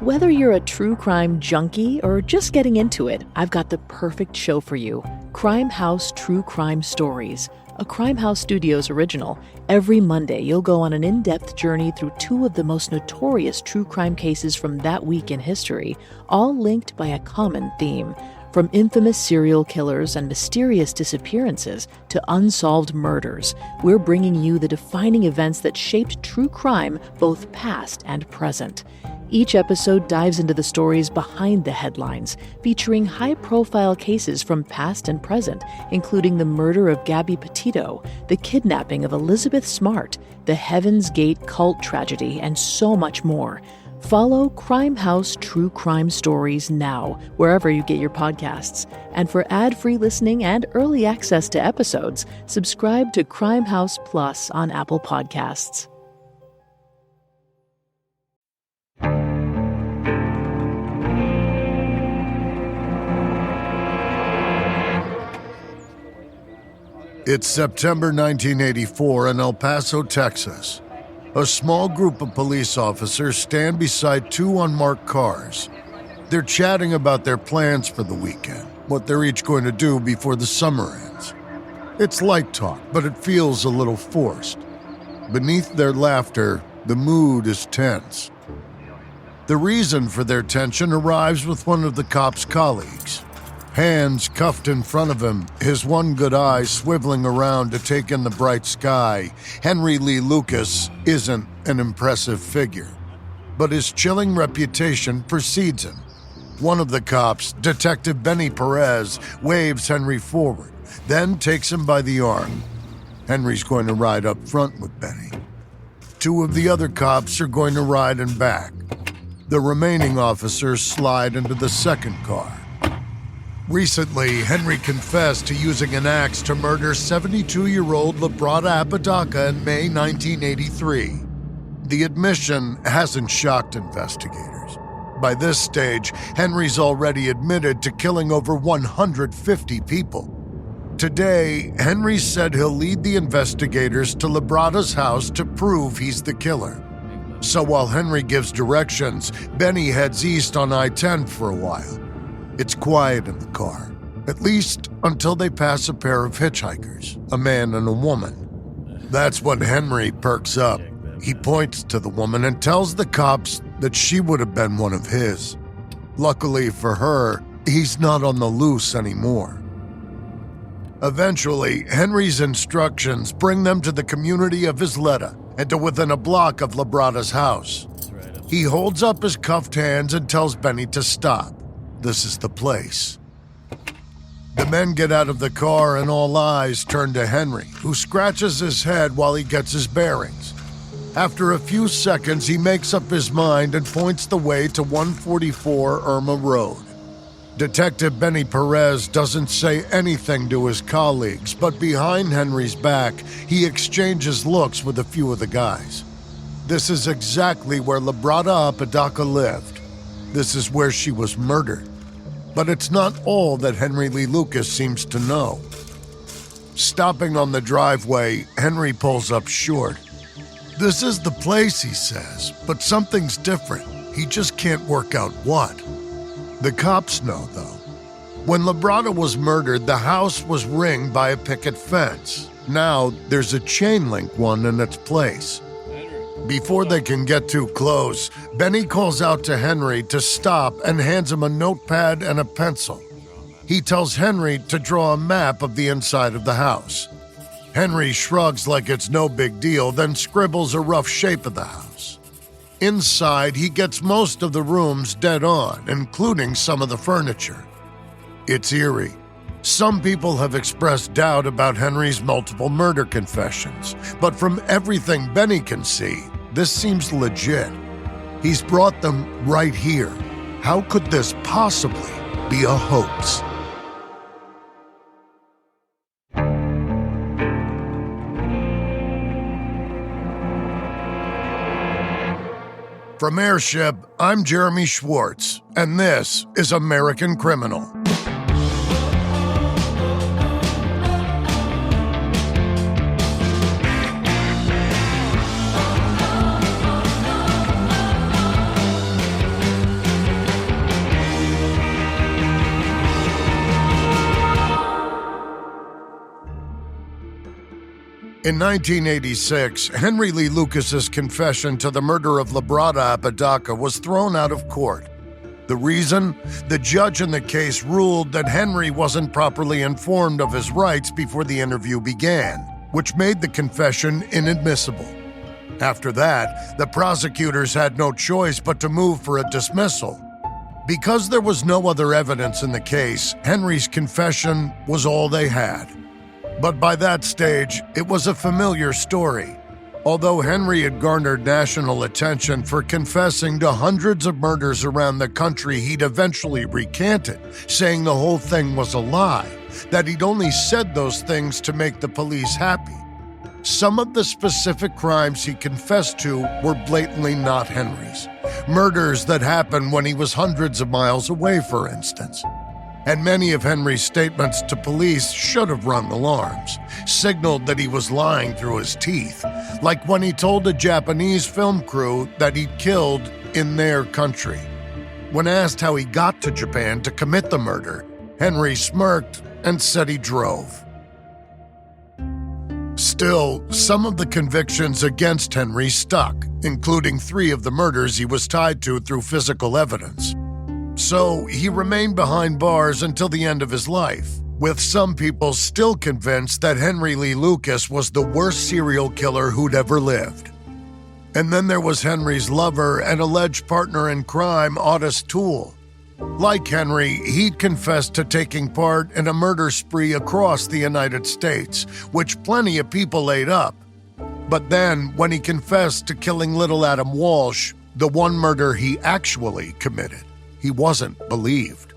Whether you're a true crime junkie or just getting into it, I've got the perfect show for you. Crime House True Crime Stories, a Crime House Studios original. Every Monday, you'll go on an in-depth journey through two of the most notorious true crime cases from that week in history, all linked by a common theme. From infamous serial killers and mysterious disappearances to unsolved murders, we're bringing you the defining events that shaped true crime, both past and present. Each episode dives into the stories behind the headlines, featuring high-profile cases from past and present, including the murder of Gabby Petito, the kidnapping of Elizabeth Smart, the Heaven's Gate cult tragedy, and so much more. Follow Crime House True Crime Stories now, wherever you get your podcasts. And for ad-free listening and early access to episodes, subscribe to Crime House Plus on Apple Podcasts. It's September 1984 in El Paso, Texas. A small group of police officers stand beside two unmarked cars. They're chatting about their plans for the weekend, what they're each going to do before the summer ends. It's light talk, but it feels a little forced. Beneath their laughter, the mood is tense. The reason for their tension arrives with one of the cop's colleagues. Hands cuffed in front of him, his one good eye swiveling around to take in the bright sky, Henry Lee Lucas isn't an impressive figure. But his chilling reputation precedes him. One of the cops, Detective Benny Perez, waves Henry forward, then takes him by the arm. Henry's going to ride up front with Benny. Two of the other cops are going to ride in back. The remaining officers slide into the second car. Recently, Henry confessed to using an axe to murder 72-year-old Labrada Apodaca in May 1983. The admission hasn't shocked investigators. By this stage, Henry's already admitted to killing over 150 people. Today, Henry said he'll lead the investigators to Labrada's house to prove he's the killer. So while Henry gives directions, Benny heads east on I-10 for a while. It's quiet in the car, at least until they pass a pair of hitchhikers, a man and a woman. That's when Henry perks up. He points to the woman and tells the cops that she would have been one of his. Luckily for her, he's not on the loose anymore. Eventually, Henry's instructions bring them to the community of Isleta and to within a block of Labrada's house. He holds up his cuffed hands and tells Benny to stop. This is the place. The men get out of the car and all eyes turn to Henry, who scratches his head while he gets his bearings. After a few seconds, he makes up his mind and points the way to 144 Irma Road. Detective Benny Perez doesn't say anything to his colleagues, but behind Henry's back, he exchanges looks with a few of the guys. This is exactly where Labrada Apodaca lived. This is where she was murdered. But it's not all that Henry Lee Lucas seems to know. Stopping on the driveway, Henry pulls up short. This is the place, he says, but something's different. He just can't work out what. The cops know, though. When Labrada was murdered, the house was ringed by a picket fence. Now, there's a chain link one in its place. Before they can get too close, Benny calls out to Henry to stop and hands him a notepad and a pencil. He tells Henry to draw a map of the inside of the house. Henry shrugs like it's no big deal, then scribbles a rough shape of the house. Inside, he gets most of the rooms dead on, including some of the furniture. It's eerie. Some people have expressed doubt about Henry's multiple murder confessions, but from everything Benny can see, this seems legit. He's brought them right here. How could this possibly be a hoax? From Airship, I'm Jeremy Schwartz, and this is American Criminal. In 1986, Henry Lee Lucas's confession to the murder of Labrada Apodaca was thrown out of court. The reason? The judge in the case ruled that Henry wasn't properly informed of his rights before the interview began, which made the confession inadmissible. After that, the prosecutors had no choice but to move for a dismissal. Because there was no other evidence in the case, Henry's confession was all they had. But by that stage, it was a familiar story. Although Henry had garnered national attention for confessing to hundreds of murders around the country, he'd eventually recanted, saying the whole thing was a lie, that he'd only said those things to make the police happy. Some of the specific crimes he confessed to were blatantly not Henry's. Murders that happened when he was hundreds of miles away, for instance. And many of Henry's statements to police should have rung alarms, signaled that he was lying through his teeth, like when he told a Japanese film crew that he'd killed in their country. When asked how he got to Japan to commit the murder, Henry smirked and said he drove. Still, some of the convictions against Henry stuck, including 3 of the murders he was tied to through physical evidence. So he remained behind bars until the end of his life, with some people still convinced that Henry Lee Lucas was the worst serial killer who'd ever lived. And then there was Henry's lover and alleged partner in crime, Otis Toole. Like Henry, he'd confessed to taking part in a murder spree across the United States, which plenty of people ate up. But then, when he confessed to killing little Adam Walsh, the one murder he actually committed, he wasn't believed.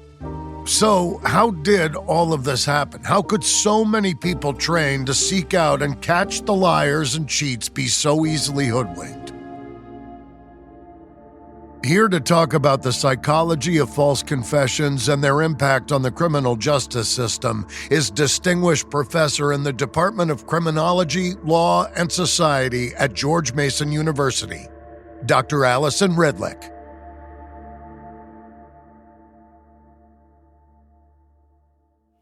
So, how did all of this happen? How could so many people trained to seek out and catch the liars and cheats be so easily hoodwinked? Here to talk about the psychology of false confessions and their impact on the criminal justice system is distinguished professor in the Department of Criminology, Law, and Society at George Mason University, Dr. Allison Redlich.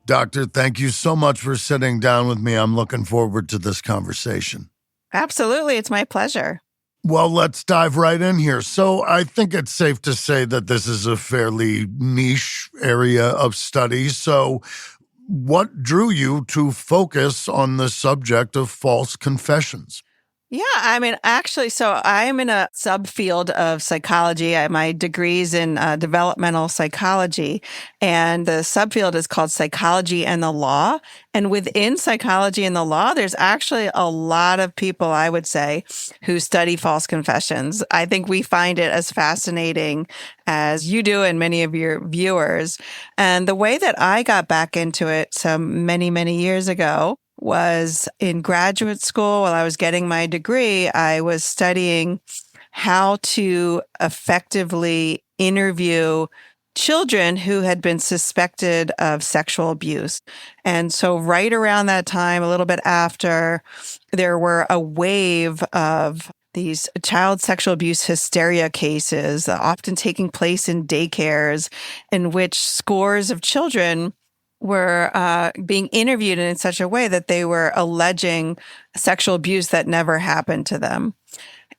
Doctor, thank you so much for sitting down with me. I'm looking forward to this conversation. Absolutely. It's my pleasure. Well, let's dive right in here. So I think it's safe to say that this is a fairly niche area of study. So what drew you to focus on the subject of false confessions? Yeah, actually, so I'm in a subfield of psychology. My degree's in developmental psychology, and the subfield is called psychology and the law. And within psychology and the law, there's actually a lot of people, I would say, who study false confessions. I think we find it as fascinating as you do and many of your viewers. And the way that I got back into it many, many years ago was in graduate school. While I was getting my degree, I was studying how to effectively interview children who had been suspected of sexual abuse. And so right around that time, a little bit after, there were a wave of these child sexual abuse hysteria cases, often taking place in daycares, in which scores of children were being interviewed in such a way that they were alleging sexual abuse that never happened to them.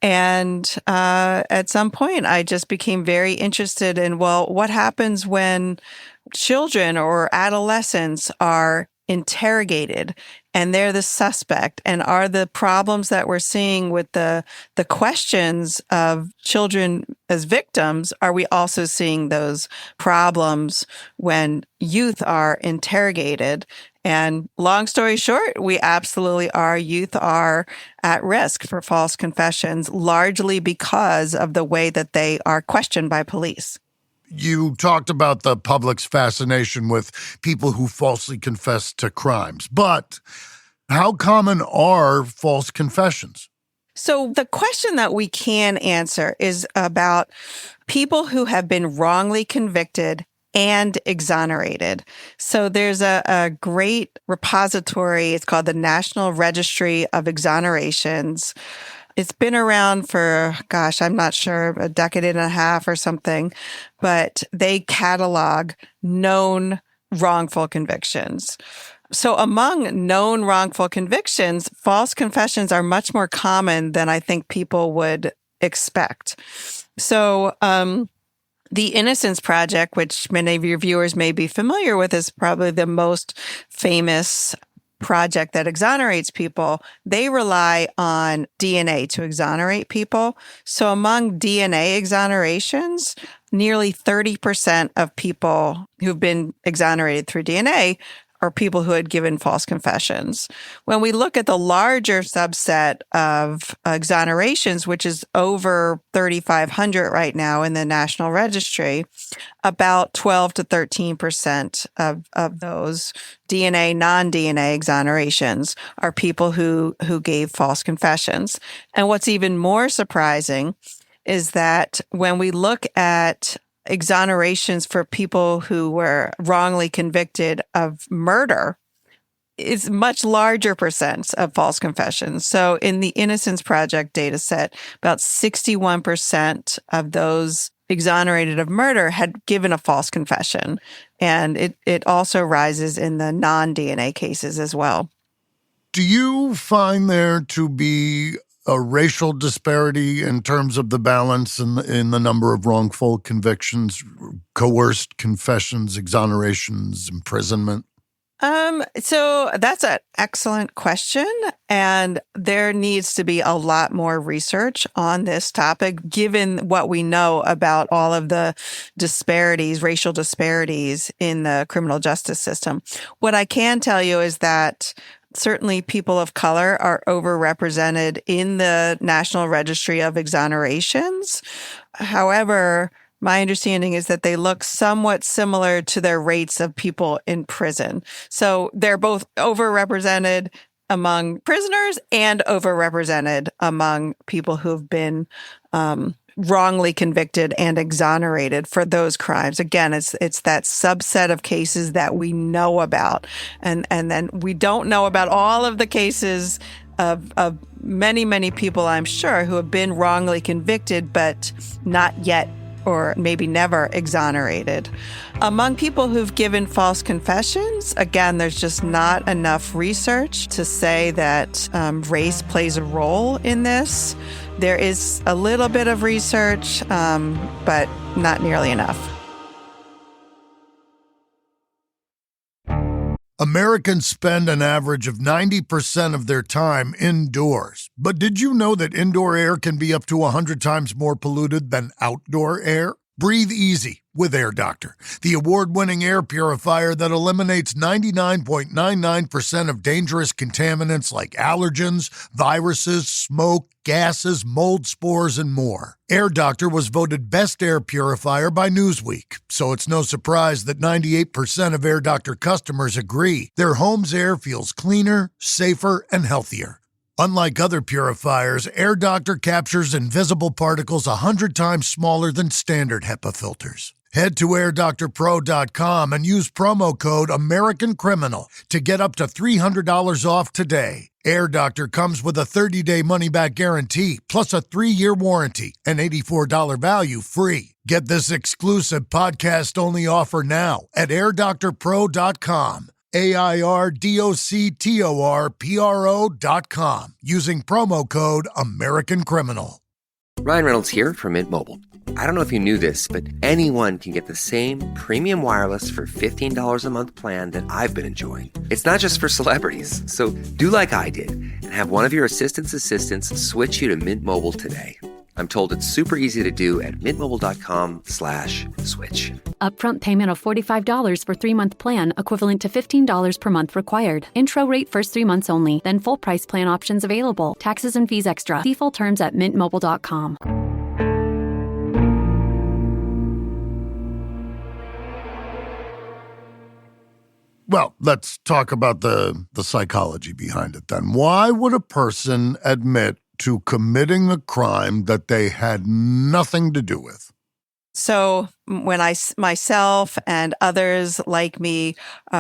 And at some point, I just became very interested in, well, what happens when children or adolescents are interrogated and they're the suspect? And are the problems that we're seeing with the questions of children as victims, are we also seeing those problems when youth are interrogated? And long story short, we absolutely are. Youth are at risk for false confessions, largely because of the way that they are questioned by police. You talked about the public's fascination with people who falsely confess to crimes, but how common are false confessions? So the question that we can answer is about people who have been wrongly convicted and exonerated. So there's a great repository. It's called the National Registry of Exonerations. It's been around for, I'm not sure, a decade and a half or something, but they catalog known wrongful convictions. So among known wrongful convictions, false confessions are much more common than I think people would expect. So the Innocence Project, which many of your viewers may be familiar with, is probably the most famous project that exonerates people. They rely on DNA to exonerate people. So among DNA exonerations, nearly 30% of people who've been exonerated through DNA are people who had given false confessions. When we look at the larger subset of exonerations, which is over 3,500 right now in the National Registry, about 12 to 13% of those DNA, non-DNA exonerations are people who gave false confessions. And what's even more surprising is that when we look at exonerations for people who were wrongly convicted of murder, it's much larger percents of false confessions. So in the Innocence Project data set, about 61% of those exonerated of murder had given a false confession. And it also rises in the non-DNA cases as well. Do you find there to be a racial disparity in terms of the balance in the number of wrongful convictions, coerced confessions, exonerations, imprisonment? So that's an excellent question. And there needs to be a lot more research on this topic, given what we know about all of the disparities, racial disparities in the criminal justice system. What I can tell you is that certainly people of color are overrepresented in the National Registry of Exonerations. However, my understanding is that they look somewhat similar to their rates of people in prison. So they're both overrepresented among prisoners and overrepresented among people who've been wrongly convicted and exonerated for those crimes. Again, it's that subset of cases that we know about. And then we don't know about all of the cases of many, many people, I'm sure, who have been wrongly convicted, but not yet or maybe never exonerated. Among people who've given false confessions, again, there's just not enough research to say that race plays a role in this. There is a little bit of research, but not nearly enough. Americans spend an average of 90% of their time indoors. But did you know that indoor air can be up to 100 times more polluted than outdoor air? Breathe easy with Air Doctor, the award-winning air purifier that eliminates 99.99% of dangerous contaminants like allergens, viruses, smoke, gases, mold spores, and more. Air Doctor was voted best air purifier by Newsweek, so it's no surprise that 98% of Air Doctor customers agree their home's air feels cleaner, safer, and healthier. Unlike other purifiers, Air Doctor captures invisible particles 100 times smaller than standard HEPA filters. Head to airdoctorpro.com and use promo code AmericanCriminal to get up to $300 off today. Air Doctor comes with a 30-day money-back guarantee, plus a 3-year warranty, and $84 value free. Get this exclusive podcast-only offer now at airdoctorpro.com. airdoctorpro.com using promo code AmericanCriminal. Ryan Reynolds here from Mint Mobile. I don't know if you knew this, but anyone can get the same premium wireless for $15 a month plan that I've been enjoying. It's not just for celebrities. So do like I did and have one of your assistant's assistants switch you to Mint Mobile today. I'm told it's super easy to do at mintmobile.com/switch. Upfront payment of $45 for 3-month plan, equivalent to $15 per month required. Intro rate first 3 months only, then full price plan options available. Taxes and fees extra. See full terms at mintmobile.com. Well, let's talk about the psychology behind it then. Why would a person admit to committing a crime that they had nothing to do with? So when myself and others like me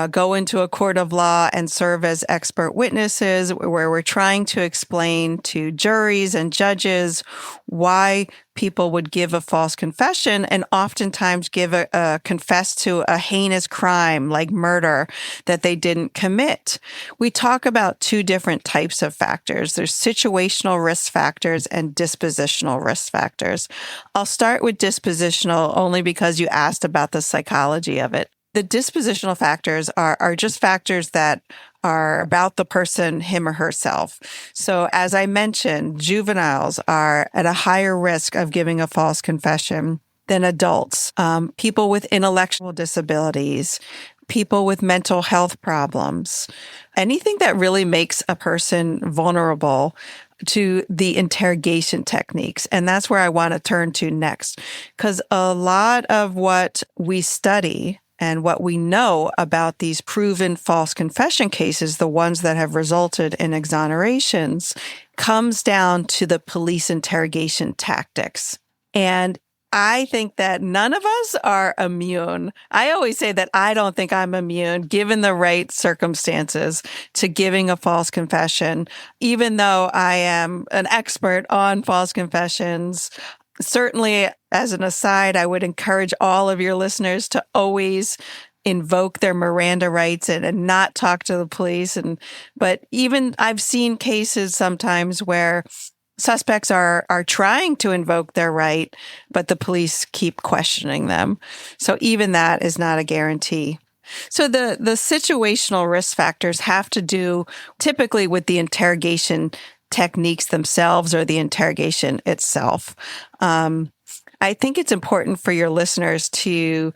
go into a court of law and serve as expert witnesses, where we're trying to explain to juries and judges why people would give a false confession and oftentimes confess to a heinous crime like murder that they didn't commit. We talk about two different types of factors. There's situational risk factors and dispositional risk factors. I'll start with dispositional only because you asked about the psychology of it. The dispositional factors are just factors that are about the person, him or herself. So as I mentioned, juveniles are at a higher risk of giving a false confession than adults. People with intellectual disabilities, people with mental health problems, anything that really makes a person vulnerable to the interrogation techniques. And that's where I want to turn to next, because a lot of what we study and what we know about these proven false confession cases, the ones that have resulted in exonerations, comes down to the police interrogation tactics. And I think that none of us are immune. I always say that I don't think I'm immune, given the right circumstances, to giving a false confession, even though I am an expert on false confessions. Certainly, as an aside, I would encourage all of your listeners to always invoke their Miranda rights and not talk to the police. But even I've seen cases sometimes where suspects are trying to invoke their right, but the police keep questioning them. So even that is not a guarantee. So the situational risk factors have to do typically with the interrogation techniques themselves or the interrogation itself. I think it's important for your listeners to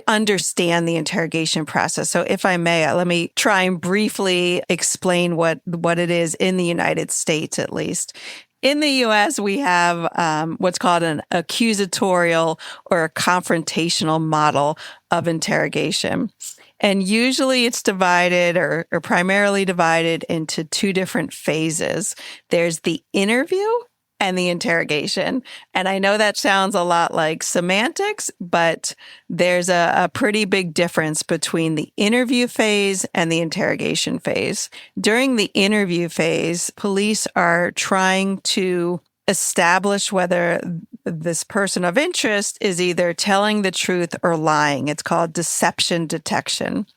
understand the interrogation process. So if I may, let me try and briefly explain what it is in the United States, at least. In the U.S., we have what's called an accusatorial or a confrontational model of interrogation. And usually it's divided or primarily divided into two different phases. There's the interview and the interrogation. And I know that sounds a lot like semantics, but there's a pretty big difference between the interview phase and the interrogation phase. During the interview phase, police are trying to establish whether this person of interest is either telling the truth or lying. It's called deception detection.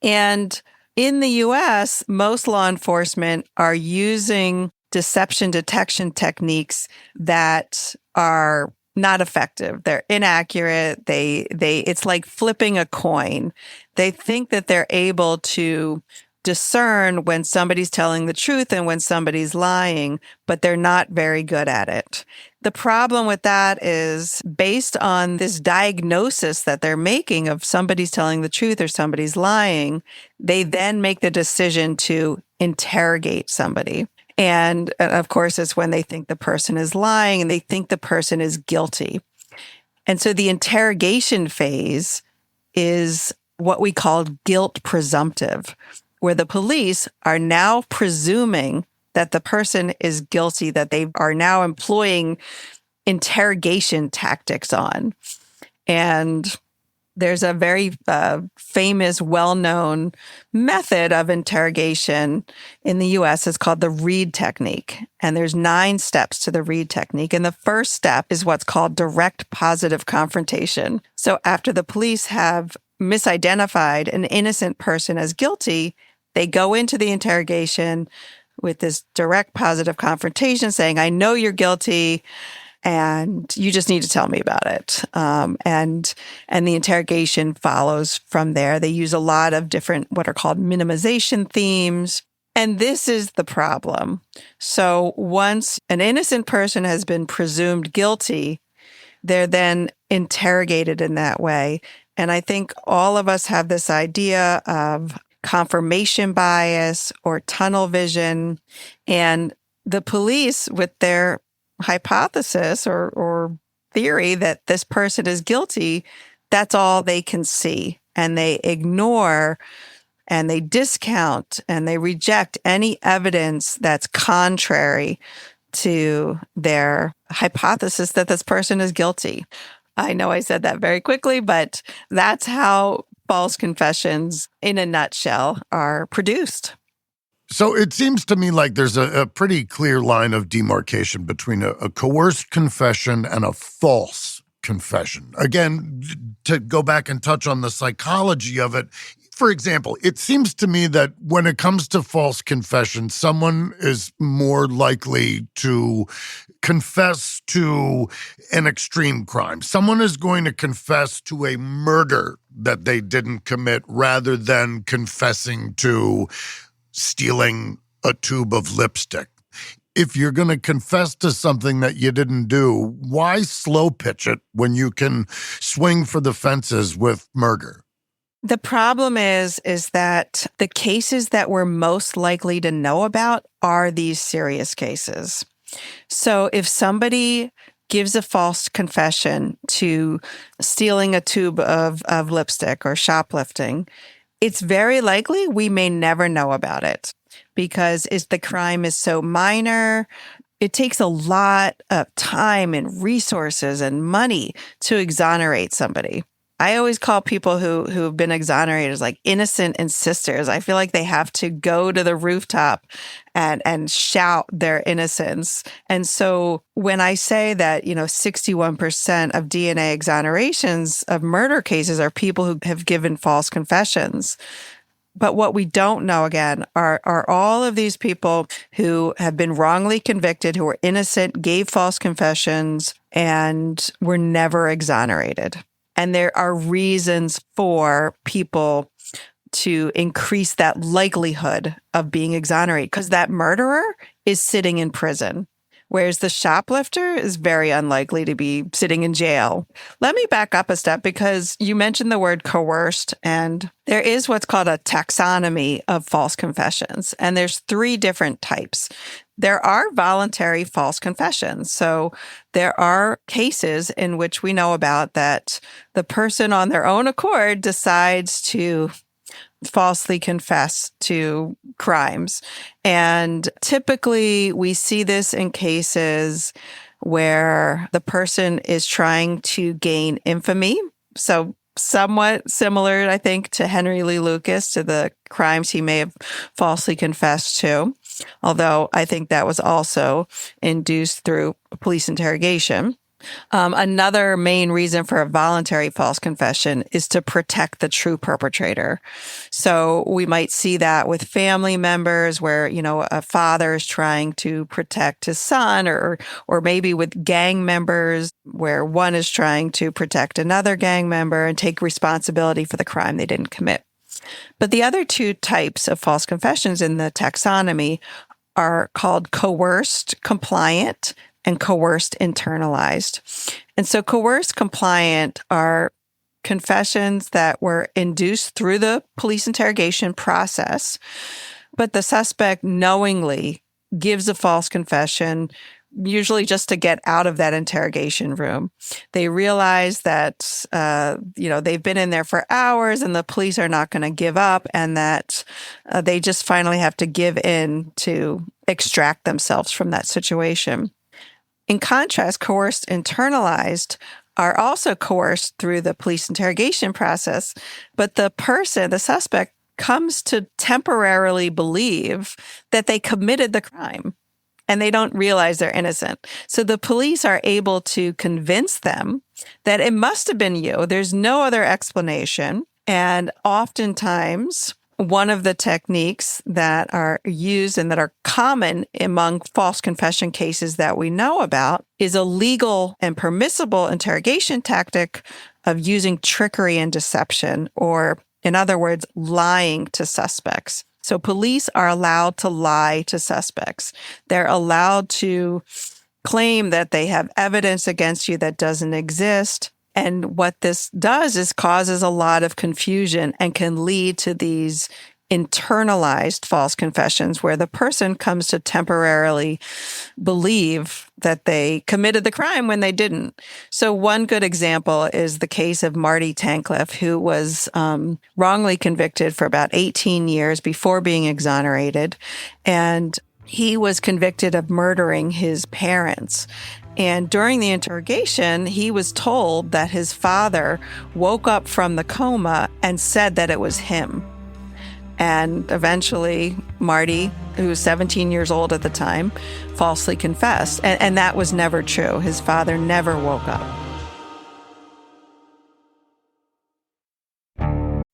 And in the U.S., most law enforcement are using deception detection techniques that are not effective. They're inaccurate. It's like flipping a coin. They think that they're able to discern when somebody's telling the truth and when somebody's lying, but they're not very good at it. The problem with that is based on this diagnosis that they're making of somebody's telling the truth or somebody's lying, they then make the decision to interrogate somebody. And of course, it's when they think the person is lying and they think the person is guilty. And so the interrogation phase is what we call guilt presumptive, where the police are now presuming that the person is guilty, that they are now employing interrogation tactics on. And there's a very famous, well-known method of interrogation in the U.S. It's called the Reed technique. And there's 9 steps to the Reed technique. And the first step is what's called direct positive confrontation. So after the police have misidentified an innocent person as guilty, they go into the interrogation with this direct positive confrontation saying, I know you're guilty, and you just need to tell me about it. And the interrogation follows from there. They use a lot of different what are called minimization themes. And this is the problem. So once an innocent person has been presumed guilty, they're then interrogated in that way. And I think all of us have this idea of confirmation bias or tunnel vision. And the police, with their hypothesis or theory that this person is guilty, that's all they can see. And they ignore and they discount and they reject any evidence that's contrary to their hypothesis that this person is guilty. I know I said that very quickly, but that's how false confessions, in a nutshell, are produced. So it seems to me like there's a pretty clear line of demarcation between a coerced confession and a false confession. Again, to go back and touch on the psychology of it, for example, it seems to me that when it comes to false confession, someone is more likely to confess to an extreme crime. Someone is going to confess to a murder that they didn't commit rather than confessing to stealing a tube of lipstick. If you're going to confess to something that you didn't do, why slow pitch it when you can swing for the fences with murder? The problem is that the cases that we're most likely to know about are these serious cases. So if somebody gives a false confession to stealing a tube of lipstick or shoplifting, it's very likely we may never know about it because the crime is so minor. It takes a lot of time and resources and money to exonerate somebody. I always call people who've been exonerated as like innocent insisters. I feel like they have to go to the rooftop and shout their innocence. And so when I say that, 61% of DNA exonerations of murder cases are people who have given false confessions. But what we don't know, again, are all of these people who have been wrongly convicted, who were innocent, gave false confessions, and were never exonerated. And there are reasons for people to increase that likelihood of being exonerated because that murderer is sitting in prison, whereas the shoplifter is very unlikely to be sitting in jail. Let me back up a step because you mentioned the word coerced, and there is what's called a taxonomy of false confessions, and there's 3 different types. There are voluntary false confessions. So there are cases in which we know about that the person on their own accord decides to falsely confess to crimes. And typically we see this in cases where the person is trying to gain infamy. So somewhat similar, I think, to Henry Lee Lucas, to the crimes he may have falsely confessed to. Although I think that was also induced through police interrogation. Another main reason for a voluntary false confession is to protect the true perpetrator. So we might see that with family members where, a father is trying to protect his son, or maybe with gang members where one is trying to protect another gang member and take responsibility for the crime they didn't commit. But the other 2 types of false confessions in the taxonomy are called coerced compliant and coerced internalized. And so coerced compliant are confessions that were induced through the police interrogation process, but the suspect knowingly gives a false confession, usually just to get out of that interrogation room. They realize that, they've been in there for hours and the police are not going to give up, and that they just finally have to give in to extract themselves from that situation. In contrast, coerced internalized are also coerced through the police interrogation process, but the suspect, comes to temporarily believe that they committed the crime and they don't realize they're innocent. So the police are able to convince them that it must have been you. There's no other explanation. And oftentimes, one of the techniques that are used and that are common among false confession cases that we know about is a legal and permissible interrogation tactic of using trickery and deception, or in other words, lying to suspects. So police are allowed to lie to suspects. They're allowed to claim that they have evidence against you that doesn't exist. And what this does is causes a lot of confusion and can lead to these internalized false confessions where the person comes to temporarily believe that they committed the crime when they didn't. So one good example is the case of Marty Tankleff, who was wrongly convicted for about 18 years before being exonerated. And he was convicted of murdering his parents. And during the interrogation, he was told that his father woke up from the coma and said that it was him. And eventually, Marty, who was 17 years old at the time, falsely confessed. And that was never true. His father never woke up.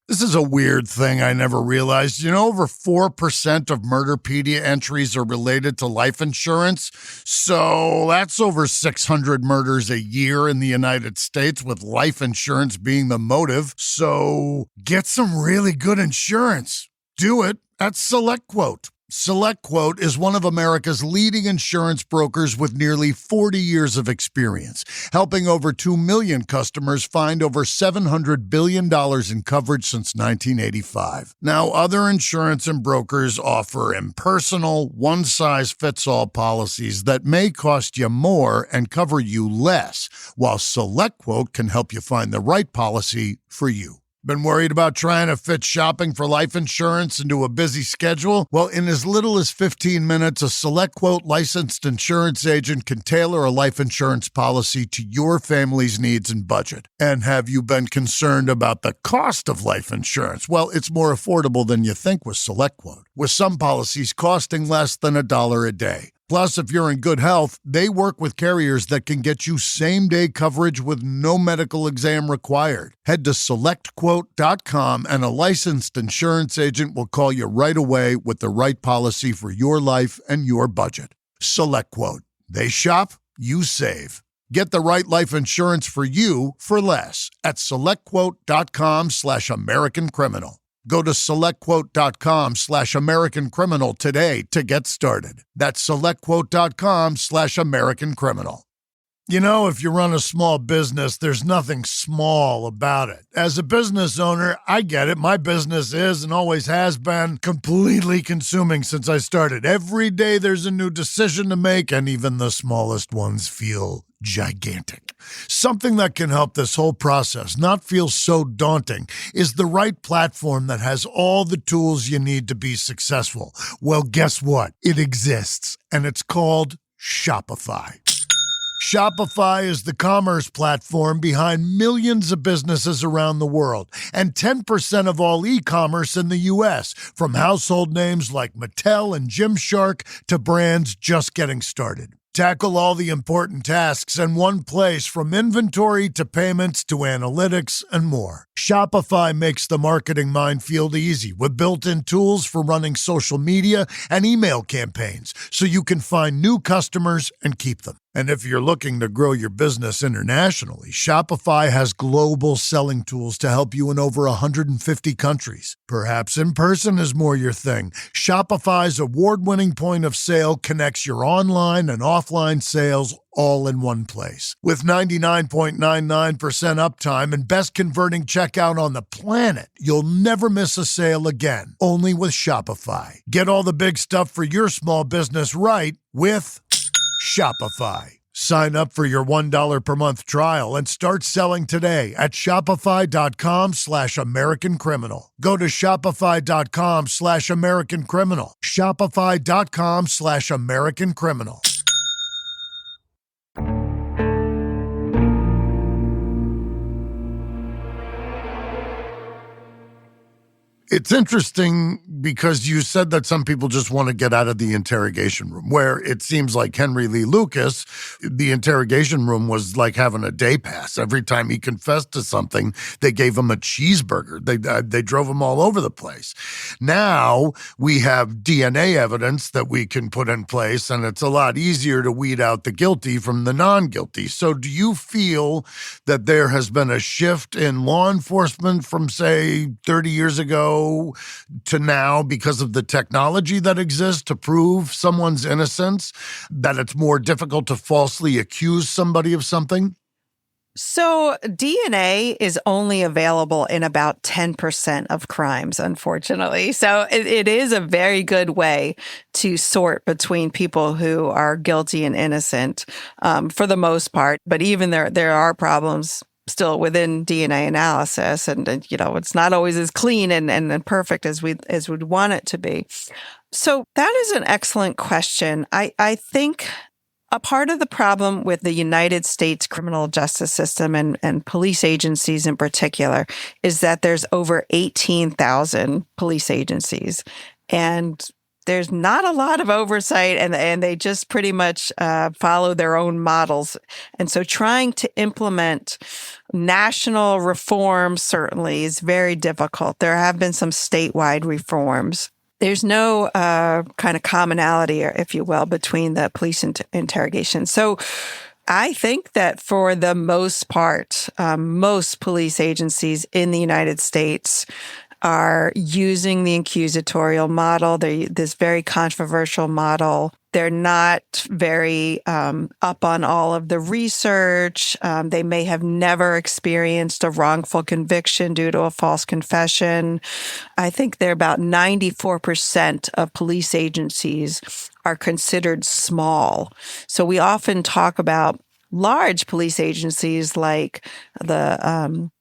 This is a weird thing I never realized. Over 4% of Murderpedia entries are related to life insurance. So that's over 600 murders a year in the United States, with life insurance being the motive. So get some really good insurance. Do it at SelectQuote. SelectQuote is one of America's leading insurance brokers with nearly 40 years of experience, helping over 2 million customers find over $700 billion in coverage since 1985. Now, other insurance and brokers offer impersonal, one-size-fits-all policies that may cost you more and cover you less, while SelectQuote can help you find the right policy for you. Been worried about trying to fit shopping for life insurance into a busy schedule? Well, in as little as 15 minutes, a SelectQuote licensed insurance agent can tailor a life insurance policy to your family's needs and budget. And have you been concerned about the cost of life insurance? Well, it's more affordable than you think with SelectQuote, with some policies costing less than $1 a day. Plus, if you're in good health, they work with carriers that can get you same-day coverage with no medical exam required. Head to SelectQuote.com and a licensed insurance agent will call you right away with the right policy for your life and your budget. SelectQuote. They shop, you save. Get the right life insurance for you for less at SelectQuote.com/American Criminal. Go to SelectQuote.com/American Criminal today to get started. That's SelectQuote.com/American Criminal. If you run a small business, there's nothing small about it. As a business owner, I get it. My business is and always has been completely consuming since I started. Every day there's a new decision to make, and even the smallest ones feel gigantic. Something that can help this whole process not feel so daunting is the right platform that has all the tools you need to be successful. Well, guess what? It exists, and it's called Shopify. Shopify is the commerce platform behind millions of businesses around the world and 10% of all e-commerce in the U.S., from household names like Mattel and Gymshark to brands just getting started. Tackle all the important tasks in one place, from inventory to payments to analytics and more. Shopify makes the marketing minefield easy with built-in tools for running social media and email campaigns, so you can find new customers and keep them. And if you're looking to grow your business internationally, Shopify has global selling tools to help you in over 150 countries. Perhaps in person is more your thing. Shopify's award-winning point of sale connects your online and offline sales all in one place. With 99.99% uptime and best converting checkout on the planet, you'll never miss a sale again. Only with Shopify. Get all the big stuff for your small business right with Shopify. Sign up for your $1 per month trial and start selling today at Shopify.com/American Criminal. Go to Shopify.com/American Criminal. Shopify.com/American Criminal. It's interesting because you said that some people just want to get out of the interrogation room, where it seems like Henry Lee Lucas, the interrogation room was like having a day pass. Every time he confessed to something, they gave him a cheeseburger. They drove him all over the place. Now we have DNA evidence that we can put in place, and it's a lot easier to weed out the guilty from the non-guilty. So do you feel that there has been a shift in law enforcement from, say, 30 years ago to now because of the technology that exists to prove someone's innocence, that it's more difficult to falsely accuse somebody of something? So DNA is only available in about 10% of crimes, unfortunately. So it is a very good way to sort between people who are guilty and innocent, for the most part. But even there are problems still within DNA analysis, and it's not always as clean and perfect as we'd want it to be. So that is an excellent question. I think A part of the problem with the United States criminal justice system and police agencies in particular is that there's over 18,000 police agencies. And there's not a lot of oversight, and they just pretty much follow their own models. And so trying to implement national reforms certainly is very difficult. There have been some statewide reforms. There's no kind of commonality, if you will, between the police interrogation. So I think that for the most part, most police agencies in the United States are using the accusatorial model. They're this very controversial model. They're not very up on all of the research. They may have never experienced a wrongful conviction due to a false confession. I think they're about 94% of police agencies are considered small. So we often talk about large police agencies like the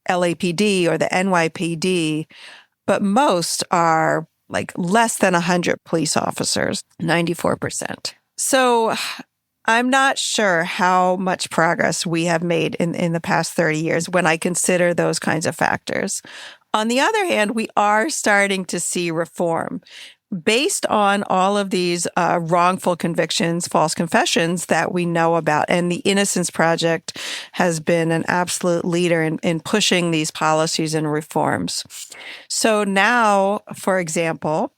LAPD or the NYPD, but most are like less than 100 police officers, 94%. So I'm not sure how much progress we have made in the past 30 years when I consider those kinds of factors. On the other hand, we are starting to see reform. Based on all of these wrongful convictions, false confessions that we know about, and the Innocence Project has been an absolute leader in pushing these policies and reforms. So now, for example,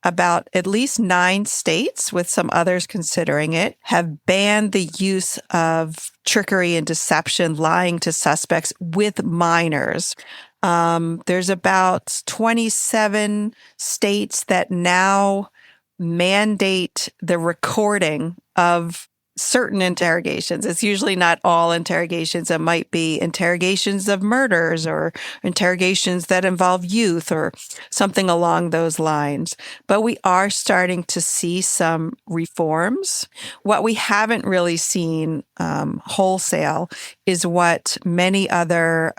about at least 9 states, with some others considering it, have banned the use of trickery and deception, lying to suspects with minors. There's about 27 states that now mandate the recording of certain interrogations. It's usually not all interrogations. It might be interrogations of murders or interrogations that involve youth or something along those lines. But we are starting to see some reforms. What we haven't really seen wholesale is what many other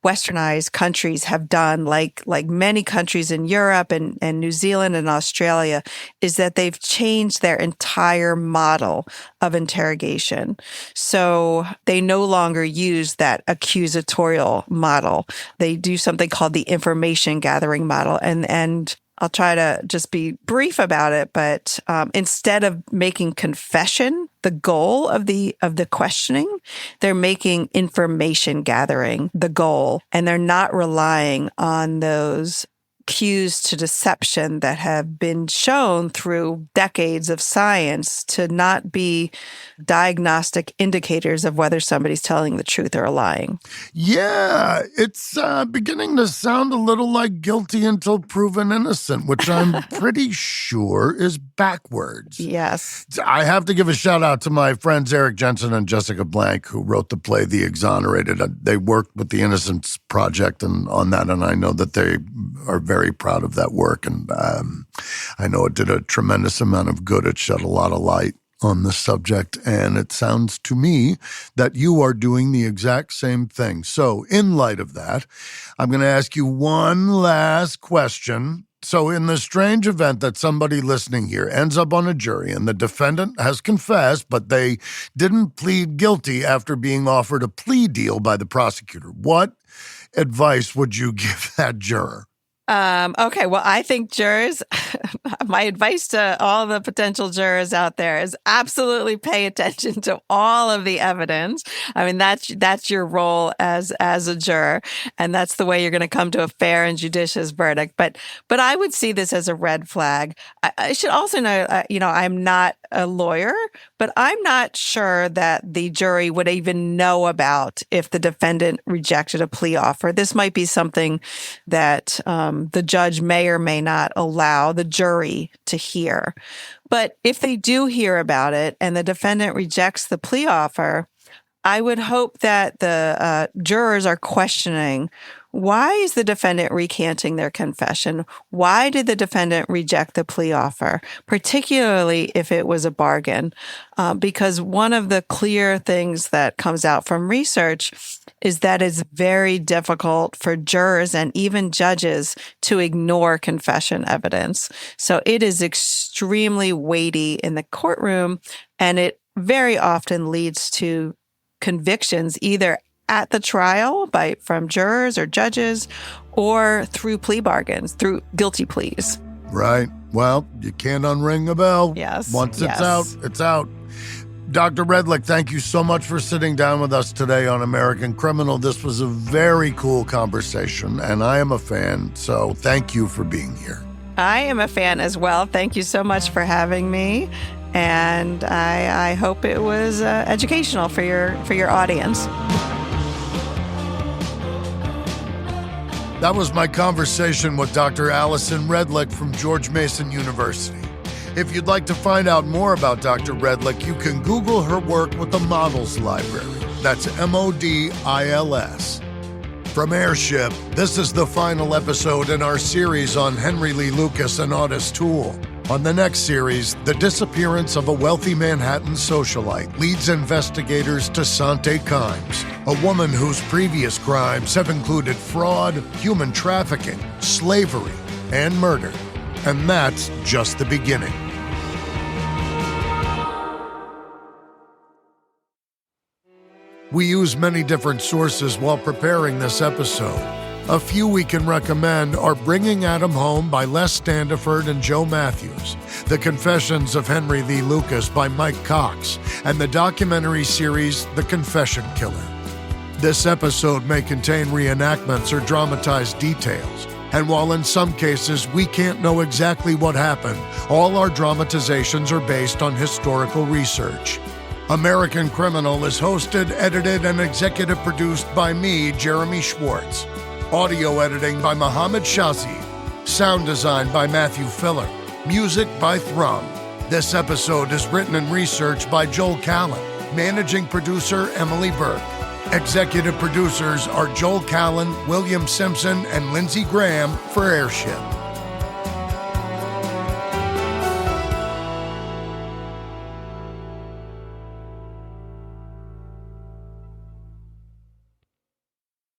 Westernized countries have done, like many countries in Europe and New Zealand and Australia, is that they've changed their entire model of interrogation. So they no longer use that accusatorial model. They do something called the information gathering model. And I'll try to just be brief about it, but instead of making confession the goal of the questioning, they're making information gathering the goal, and they're not relying on those cues to deception that have been shown through decades of science to not be diagnostic indicators of whether somebody's telling the truth or lying. Yeah, it's beginning to sound a little like guilty until proven innocent, which I'm pretty sure is backwards. Yes. I have to give a shout out to my friends Eric Jensen and Jessica Blank, who wrote the play The Exonerated. They worked with the Innocence Project on that, and I know that they are very proud of that work. And I know it did a tremendous amount of good. It shed a lot of light on the subject, and it sounds to me that you are doing the exact same thing. So in light of that, I'm going to ask you one last question. So in the strange event that somebody listening here ends up on a jury and the defendant has confessed, but they didn't plead guilty after being offered a plea deal by the prosecutor, what advice would you give that juror? Okay, well, I think jurors, my advice to all the potential jurors out there is absolutely pay attention to all of the evidence. I mean, that's your role as a juror, and that's the way you're going to come to a fair and judicious verdict. But I would see this as a red flag. I should also know, I'm not a lawyer, but I'm not sure that the jury would even know about if the defendant rejected a plea offer. This might be something that the judge may or may not allow the jury to hear. But if they do hear about it and the defendant rejects the plea offer, I would hope that the jurors are questioning, why is the defendant recanting their confession? Why did the defendant reject the plea offer, particularly if it was a bargain? Because one of the clear things that comes out from research is that it's very difficult for jurors and even judges to ignore confession evidence. So it is extremely weighty in the courtroom, and it very often leads to convictions either at the trial from jurors or judges or through plea bargains, through guilty pleas. Right. Well, you can't unring a bell. Yes. Once it's out, it's out. Dr. Redlich, thank you so much for sitting down with us today on American Criminal. This was a very cool conversation, and I am a fan, so thank you for being here. I am a fan as well. Thank you so much for having me, and I hope it was educational for your audience. That was my conversation with Dr. Allison Redlich from George Mason University. If you'd like to find out more about Dr. Redlich, you can Google her work with the Models Library. That's MODILS. From Airship, this is the final episode in our series on Henry Lee Lucas and Otis Toole. On the next series, the disappearance of a wealthy Manhattan socialite leads investigators to Sante Kimes, a woman whose previous crimes have included fraud, human trafficking, slavery, and murder. And that's just the beginning. We use many different sources while preparing this episode. A few we can recommend are Bringing Adam Home by Les Standiford and Joe Matthews, The Confessions of Henry Lee Lucas by Mike Cox, and the documentary series The Confession Killer. This episode may contain reenactments or dramatized details, and while in some cases we can't know exactly what happened, all our dramatizations are based on historical research. American Criminal is hosted, edited, and executive produced by me, Jeremy Schwartz. Audio editing by Mohammed Shazi. Sound design by Matthew Filler. Music by Thrum. This episode is written and researched by Joel Callan. Managing producer Emily Burke. Executive producers are Joel Callan, William Simpson, and Lindsey Graham for Airship.